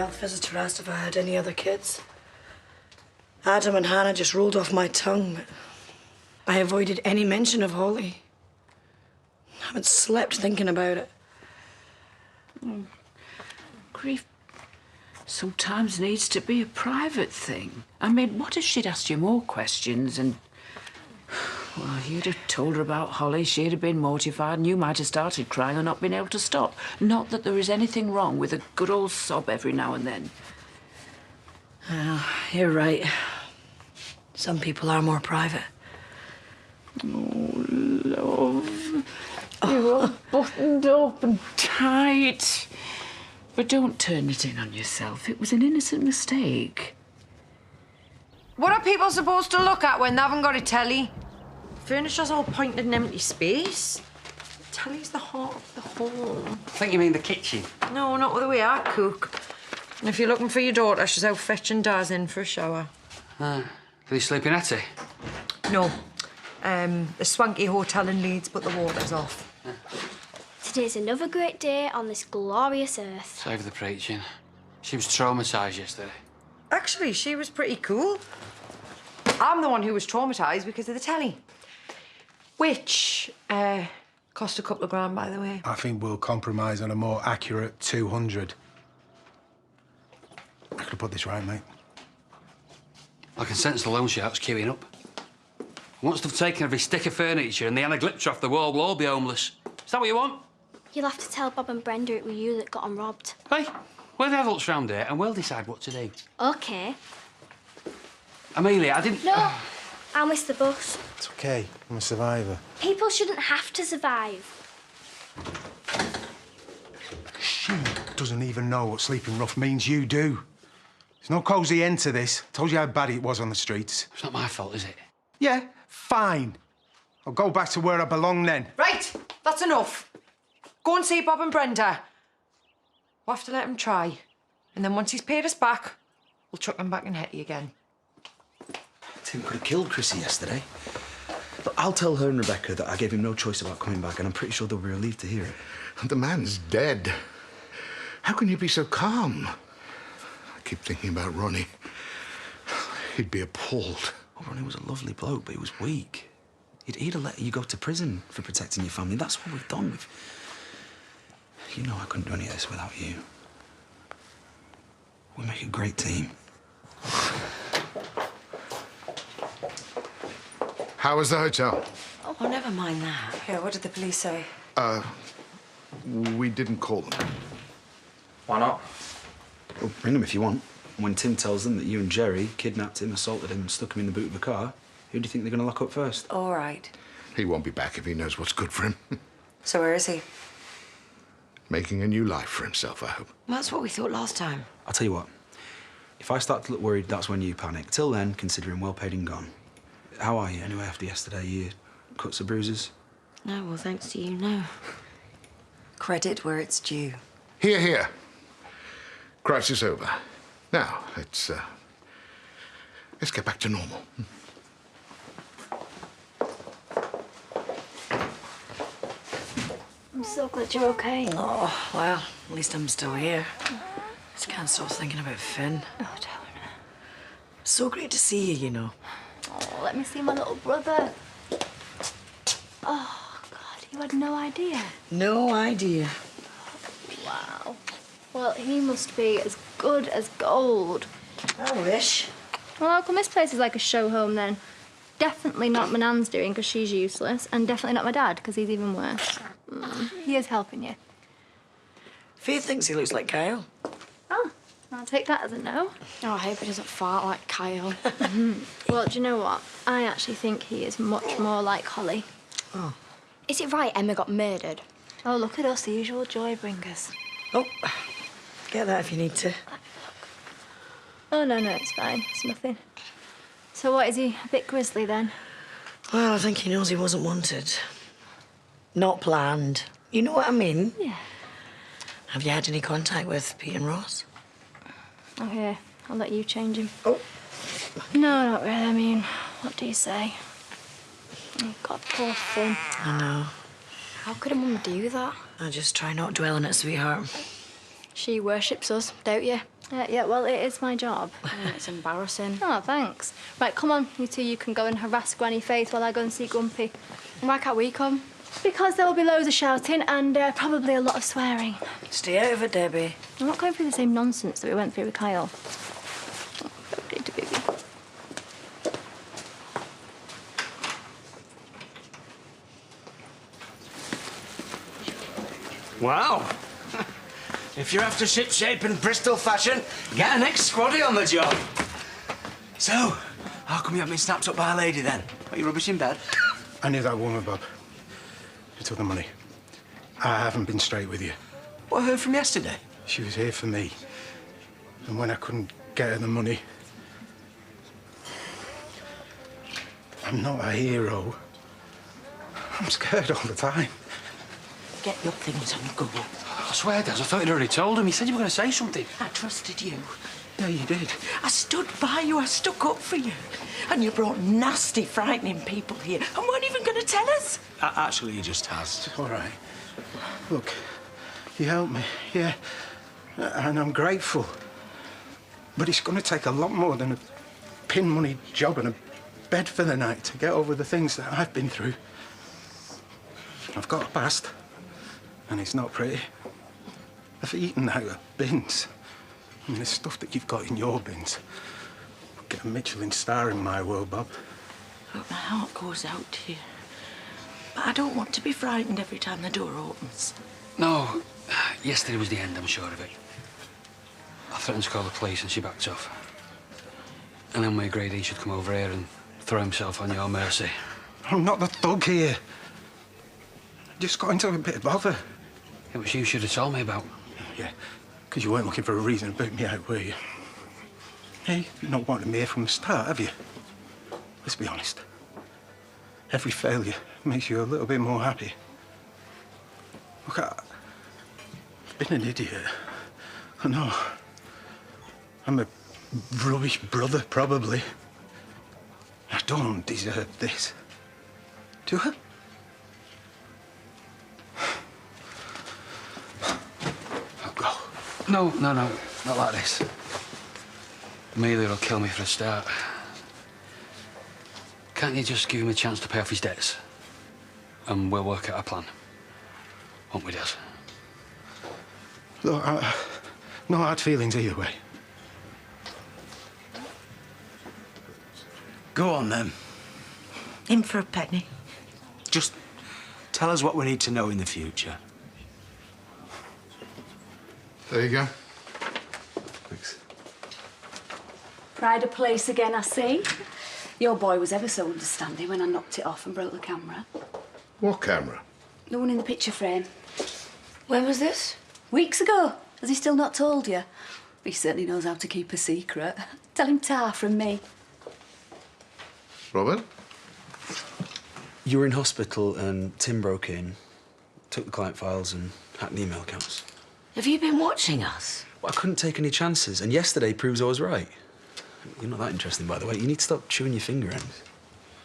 health visitor asked if I had any other kids. Adam and Hannah just rolled off my tongue. I avoided any mention of Holly. I haven't slept thinking about it. Oh, grief sometimes needs to be a private thing. I mean, what if she'd asked you more questions and... Well, you'd have told her about Holly, she'd have been mortified, and you might have started crying and not been able to stop. Not that there is anything wrong with a good old sob every now and then. You're right. Some people are more private. Oh, love. You're all buttoned up and tight. But don't turn it in on yourself. It was an innocent mistake. What are people supposed to look at when they haven't got a telly? Furniture's all pointed in empty space. Telly's the heart of the home. I think you mean the kitchen. No, not with the way I cook. And if you're looking for your daughter, she's out fetching Daz in for a shower. Did he sleep in Hattie? No. The swanky hotel in Leeds, but the water's off. Today's another great day on this glorious earth. Save the preaching. She was traumatised yesterday. Actually, she was pretty cool. I'm the one who was traumatised because of the telly. Which, cost a couple of grand, by the way. I think we'll compromise on a more accurate 200. I could have put this right, mate. I can sense the loan sharks queuing up. Once they've taken every stick of furniture and the Anna Glitcher off the wall, we'll all be homeless. Is that what you want? You'll have to tell Bob and Brenda it was you that got them robbed. Hey, we're the adults round here and we'll decide what to do. OK. Amelia, I didn't... No, I'll miss the bus. It's OK. I'm a survivor. People shouldn't have to survive. She doesn't even know what sleeping rough means. You do. There's no cosy end to this. Told you how bad it was on the streets. It's not my fault, is it? Yeah, fine. I'll go back to where I belong then. Right, that's enough. Go and see Bob and Brenda. We'll have to let him try. And then once he's paid us back, we'll chuck him back in Hetty again. Tim could have killed Chrissy yesterday. But I'll tell her and Rebecca that I gave him no choice about coming back, and I'm pretty sure they'll be relieved to hear it. The man's dead. How can you be so calm? I keep thinking about Ronnie. He'd be appalled. Well, Ronnie was a lovely bloke, but he was weak. He'd have let you go to prison for protecting your family. That's what we've done. You know I couldn't do any of this without you. We make a great team. How was the hotel? Oh, never mind that. Yeah, what did the police say? We didn't call them. Why not? Well, bring them if you want. When Tim tells them that you and Jerry kidnapped him, assaulted him, and stuck him in the boot of a car, who do you think they're going to lock up first? All right. He won't be back if he knows what's good for him. So where is he? Making a new life for himself, I hope. Well, that's what we thought last time. I'll tell you what. If I start to look worried, that's when you panic. Till then, consider him well paid and gone. How are you, anyway, after yesterday? You cuts or bruises? No, well, thanks to you, no. Credit where it's due. Here, here. Crisis over. Now, let's get back to normal. I'm so glad you're OK. Oh, well, at least I'm still here. Just can't stop thinking about Finn. Oh, darling. So great to see you, you know. Oh, let me see my little brother. Oh, God, you had no idea. No idea. Wow. Well, he must be as good as gold. I wish. Well, how come this place is like a show home, then? Definitely not my nan's doing, because she's useless, and definitely not my dad, because he's even worse. He is helping you. Faith thinks he looks like Kyle. Oh, I'll take that as a no. Oh, I hope he doesn't fart like Kyle. Well, do you know what? I actually think he is much more like Holly. Oh. Is it right Emma got murdered? Oh, look at us, the usual joy bringers. Oh, get that if you need to. Oh, no, it's fine. It's nothing. So what, is he a bit grisly, then? Well, I think he knows he wasn't wanted. Not planned. You know what I mean? Yeah. Have you had any contact with Pete and Ross? Oh, here. I'll let you change him. Oh. No, not really. I mean, what do you say? Oh, God, poor Finn. I know. How could a mum do that? I just try not dwell on it, sweetheart. She worships us, don't you? Yeah, well, it is my job. It's embarrassing. Oh, thanks. Right, come on, you two, you can go and harass Granny Faith while I go and see Grumpy. Why can't we come? Because there will be loads of shouting and probably a lot of swearing. Stay out of it, Debbie. I'm not going through the same nonsense that we went through with Kyle. Oh, baby, baby. Wow. If you're after ship-shape and Bristol fashion, get an ex-squaddy on the job. So, how come you haven't been snapped up by a lady then? Are you rubbish in bed? I knew that woman, Bob. She took the money. I haven't been straight with you. What, I heard from yesterday? She was here for me. And when I couldn't get her the money... I'm not a hero. I'm scared all the time. Get your things and go. I swear, Dad, I thought you'd already told him. He said you were going to say something. I trusted you. Yeah, you did. I stood by you. I stuck up for you. And you brought nasty, frightening people here and weren't even going to tell us. Actually, he just has. It's all right. Look, you helped me, yeah. And I'm grateful. But it's going to take a lot more than a pin money job and a bed for the night to get over the things that I've been through. I've got a past, and it's not pretty. I've eaten out of bins. I mean, the stuff that you've got in your bins would get a Michelin star in my world, Bob. Look, my heart goes out to you. But I don't want to be frightened every time the door opens. No, yesterday was the end, I'm sure of it. I threatened to call the police and she backed off. And then we agreed he should come over here and throw himself on your mercy. I'm not the thug here. I just got into a bit of bother. It was you should have told me about. Yeah, because you weren't looking for a reason to boot me out, were you? Hey, you've not wanted me here from the start, have you? Let's be honest. Every failure makes you a little bit more happy. Look, I've been an idiot. I know. I'm a rubbish brother, probably. I don't deserve this. Do I? I'll go. No, not like this. Amelia will kill me for a start. Can't you just give him a chance to pay off his debts? And we'll work out a plan. Won't we, Des? Look, no hard feelings either way. Go on, then. In for a penny. Just tell us what we need to know in the future. There you go. Thanks. Pride of place again, I see. Your boy was ever so understanding when I knocked it off and broke the camera. What camera? The one in the picture frame. When was this? Weeks ago. Has he still not told you? He certainly knows how to keep a secret. Tell him tar from me. Robert? You were in hospital and Tim broke in, took the client files and hacked the email accounts. Have you been watching us? Well, I couldn't take any chances, and yesterday proves I was right. You're not that interesting, by the way. You need to stop chewing your finger ends.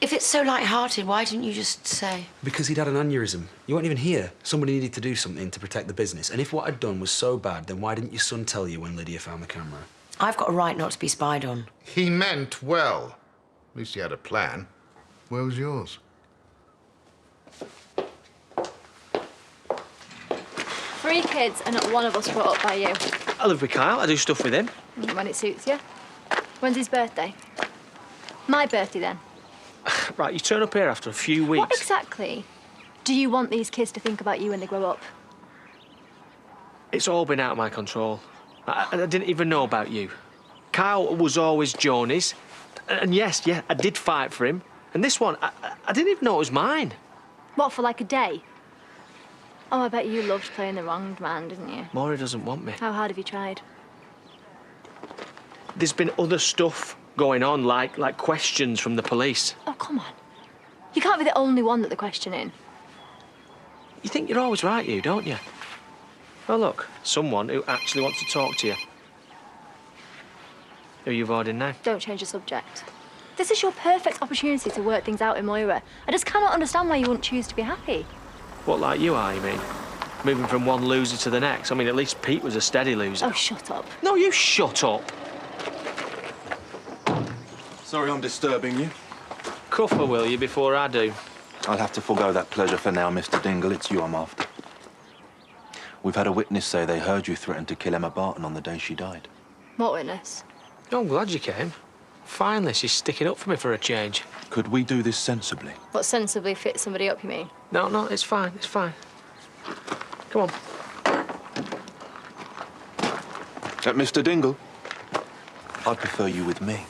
If it's so light-hearted, why didn't you just say? Because he'd had an aneurysm. You weren't even here. Somebody needed to do something to protect the business. And if what I'd done was so bad, then why didn't your son tell you when Lydia found the camera? I've got a right not to be spied on. He meant well. At least he had a plan. Where was yours? 3 kids and not one of us brought up by you. I live with Kyle. I do stuff with him. When it suits you. When's his birthday? My birthday, then. Right, you turn up here after a few weeks. What exactly do you want these kids to think about you when they grow up? It's all been out of my control. I didn't even know about you. Kyle was always Joni's. And yes, I did fight for him. And this one, I didn't even know it was mine. What, for like a day? Oh, I bet you loved playing the wronged man, didn't you? Maury doesn't want me. How hard have you tried? There's been other stuff going on, like questions from the police. Oh, come on. You can't be the only one that they're questioning. You think you're always right, you, don't you? Well, look, someone who actually wants to talk to you. Who are you avoiding now? Don't change the subject. This is your perfect opportunity to work things out in Moira. I just cannot understand why you wouldn't choose to be happy. What, like you are, you mean? moving from one loser to the next. I mean, at least Pete was a steady loser. Oh, shut up. No, you shut up. Sorry I'm disturbing you. Cuff her, will you, before I do? I'll have to forego that pleasure for now, Mr. Dingle. It's you I'm after. We've had a witness say they heard you threaten to kill Emma Barton on the day she died. What witness? Oh, I'm glad you came. Finally, she's sticking up for me for a change. Could we do this sensibly? What sensibly fits somebody up, you mean? No, it's fine, it's fine. Come on. Mr. Dingle, I'd prefer you with me.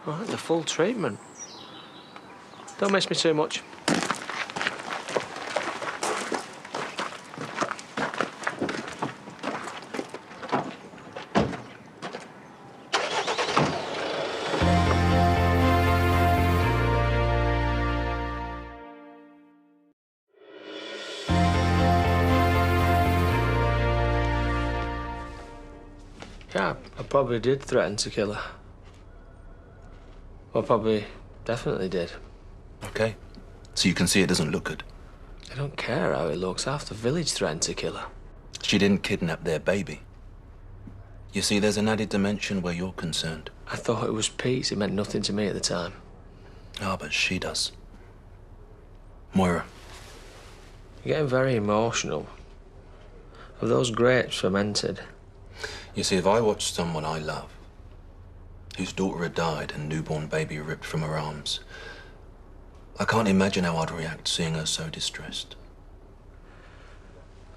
All right, the full treatment. Don't miss me too much. Yeah, I probably did threaten to kill her. Well, probably definitely did. OK. So you can see it doesn't look good. I don't care how it looks. Half the village threatened to kill her. She didn't kidnap their baby. You see, there's an added dimension where you're concerned. I thought it was Pete's. It meant nothing to me at the time. Ah, but she does. Moira. You're getting very emotional. Are those grapes fermented? You see, if I watched someone I love, whose daughter had died and newborn baby ripped from her arms, I can't imagine how I'd react seeing her so distressed.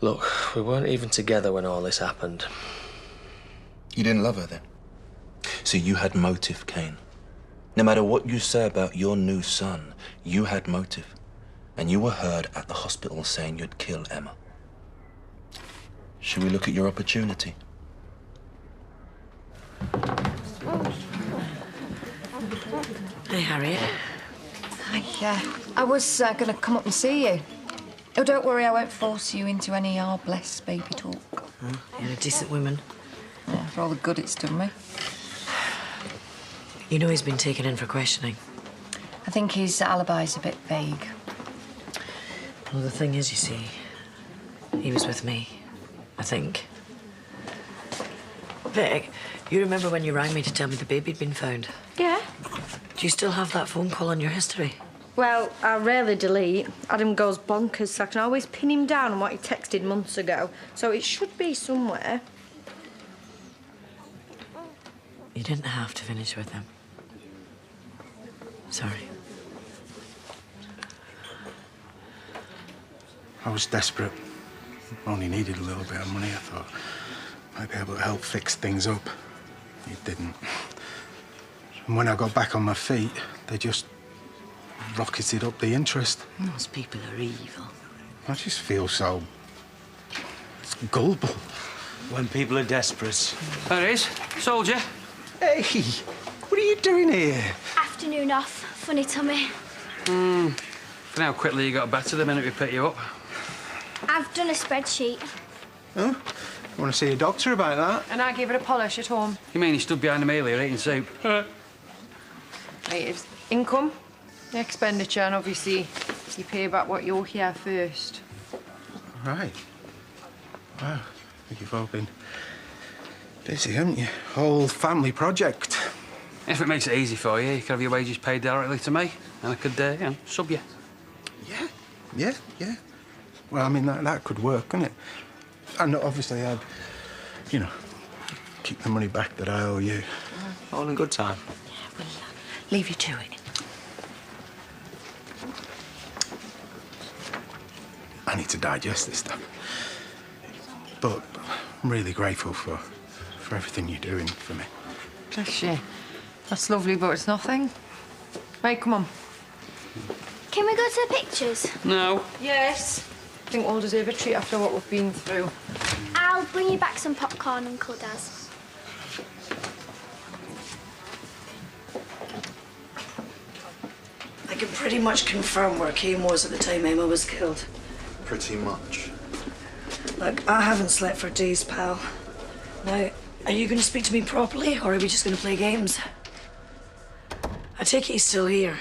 Look, we weren't even together when all this happened. You didn't love her then? See, you had motive, Kane. No matter what you say about your new son, you had motive. And you were heard at the hospital saying you'd kill Emma. Should we look at your opportunity? Hey, Harriet. I was going to come up and see you. Oh, don't worry, I won't force you into any bless baby talk. Oh, you're a decent woman. Yeah, for all the good it's done me. You know he's been taken in for questioning. I think his alibi's a bit vague. Well, the thing is, you see, he was with me, I think. Vic, you remember when you rang me to tell me the baby'd been found? Yeah. Do you still have that phone call on your history? Well, I rarely delete. Adam goes bonkers, so I can always pin him down on what he texted months ago. So it should be somewhere. You didn't have to finish with him. Sorry. I was desperate. Only needed a little bit of money. I thought I'd be able to help fix things up. It didn't. And when I got back on my feet, they just rocketed up the interest. Those people are evil. I just feel so gullible. When people are desperate. There it is. Soldier. Hey, what are you doing here? Afternoon off. Funny tummy. For how quickly you got better the minute we picked you up. I've done a spreadsheet. Huh? You want to see a doctor about that? And I gave it a polish at home. You mean you stood behind the meal here eating soup? Right, it's income, expenditure, and obviously you pay back what you owe here first. Right. Wow. You've all been busy, haven't you? Whole family project. If it makes it easy for you, you could have your wages paid directly to me, and I could, sub you. Yeah. Well, I mean, that could work, couldn't it? And obviously I'd, keep the money back that I owe you. All in good time. We'll leave you to it. I need to digest this stuff. But I'm really grateful for everything you're doing for me. Bless you. That's lovely, but it's nothing. Right, come on. Can we go to the pictures? No. Yes. I think we'll deserve a treat after what we've been through. I'll bring you back some popcorn, Uncle Daz. I can pretty much confirm where Kane was at the time Emma was killed. Pretty much. Look, I haven't slept for days, pal. Now, are you going to speak to me properly, or are we just going to play games? I take it he's still here.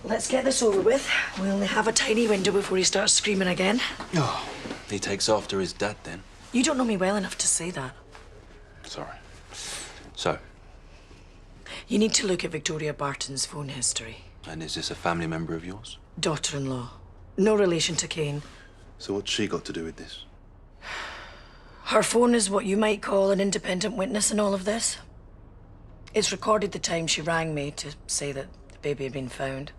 Well, Let's get this over with. We only have a tiny window before he starts screaming again. Oh, he takes after his dad then. You don't know me well enough to say that. Sorry. So, You need to look at Victoria Barton's phone history. and is this a family member of yours? Daughter-in-law. No relation to Kane. So what's she got to do with this? Her phone is what you might call an independent witness in all of this. It's recorded the time she rang me to say that the baby had been found.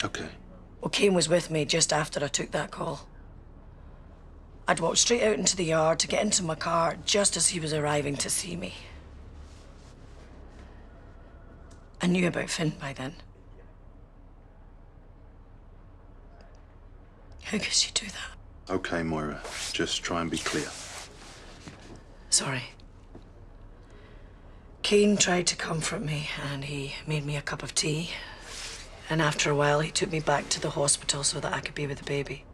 Okay. Well, Kane was with me just after I took that call. I'd walked straight out into the yard to get into my car just as he was arriving to see me. I knew about Finn by then. How could she do that? Okay, Moira. Just try and be clear. Sorry. Kane tried to comfort me and he made me a cup of tea. And after a while, he took me back to the hospital so that I could be with the baby.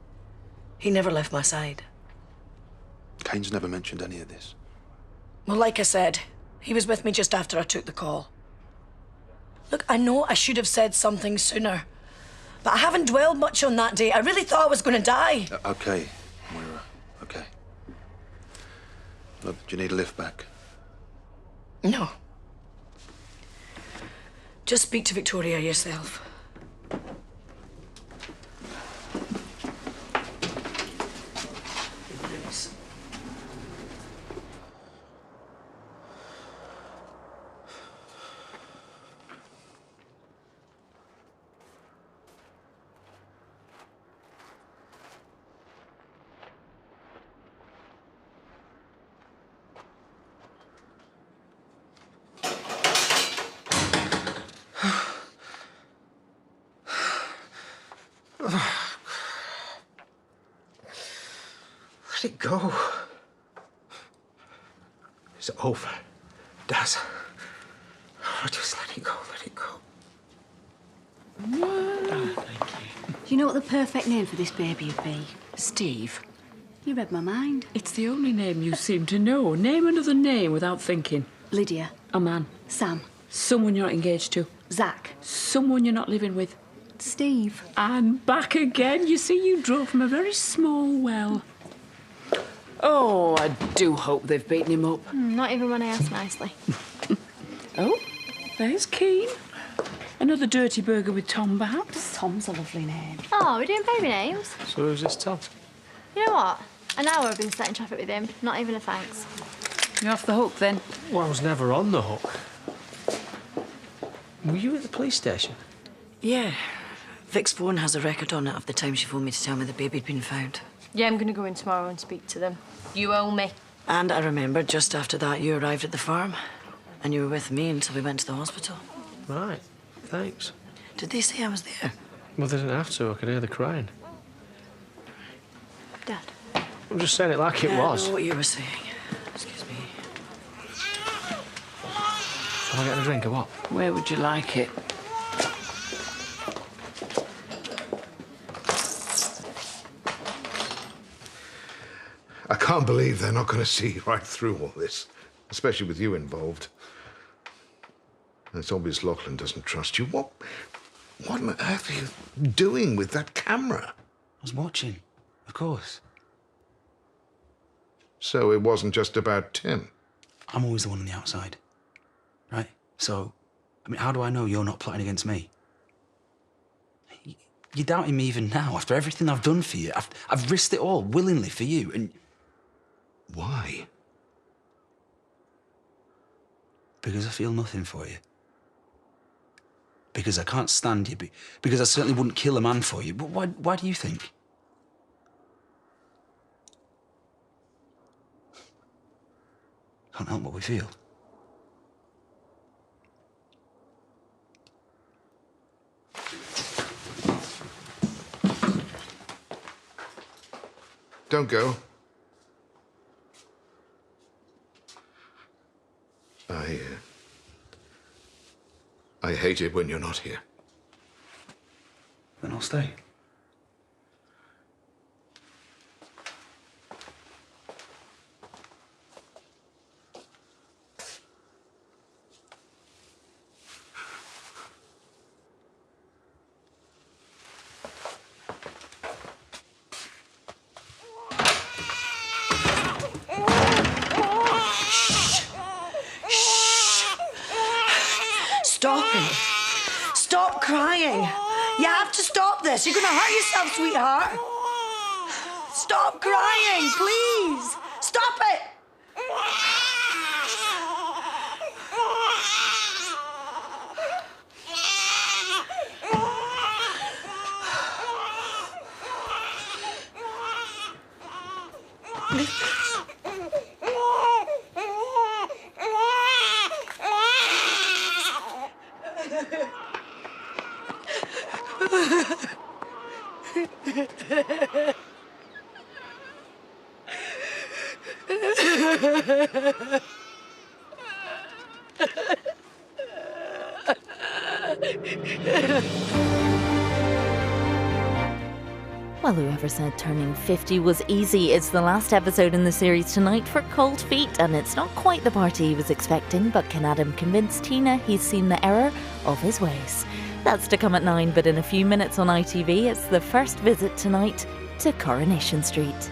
He never left my side. Kane's never mentioned any of this. Well, like I said, he was with me just after I took the call. Look, I know I should have said something sooner, but I haven't dwelled much on that day. I really thought I was going to die. Okay, Moira. Okay. Look, do you need a lift back? No. Just speak to Victoria yourself. Let it go. It's over. Daz. Oh, just let it go, let it go. Do you know what the perfect name for this baby would be? Steve. You read my mind. It's the only name you seem to know. Name another name without thinking. Lydia. A man. Sam. Someone you're not engaged to. Zach. Someone you're not living with. Steve. And back again. You see, you draw from a very small well. Oh, I do hope they've beaten him up. Not even when I ask nicely. Oh, there's Keen. Another dirty burger with Tom, perhaps? Tom's a lovely name. Oh, we're doing baby names? So who's this Tom? You know what? An hour I've been sat in traffic with him. Not even a thanks. You're off the hook, then? Well, I was never on the hook. Were you at the police station? Yeah. Vic's phone has a record on it of the time she phoned me to tell me the baby'd been found. Yeah, I'm going to go in tomorrow and speak to them. You owe me. And I remember just after that you arrived at the farm. And you were with me until we went to the hospital. Right, thanks. Did they say I was there? Well, they didn't have to. I could hear the crying. Dad. I'm just saying it like it Yeah, I was. know what you were saying. Excuse me. Am I getting a drink or what? Where would you like it? I can't believe they're not going to see right through all this, especially with you involved. And it's obvious Lachlan doesn't trust you. What on earth are you doing with that camera? I was watching, of course. So it wasn't just about Tim? I'm always the one on the outside, right? So, I mean, how do I know you're not plotting against me? You're doubting me even now, after everything I've done for you. I've risked it all, willingly, for you, and... Why? Because I feel nothing for you. Because I can't stand you. Because I certainly wouldn't kill a man for you. But why do you think? Can't help what we feel. Don't go. I hate it when you're not here. Then I'll stay. crying. Stop crying. You have to stop this. You're going to hurt yourself, sweetheart. Stop crying, please. Stop it. Well, whoever said turning 50 was easy is the last episode in the series tonight for Cold Feet, and it's not quite the party he was expecting, but can Adam convince Tina he's seen the error of his ways? That's to come at 9, but in a few minutes on ITV, it's the first visit tonight to Coronation Street.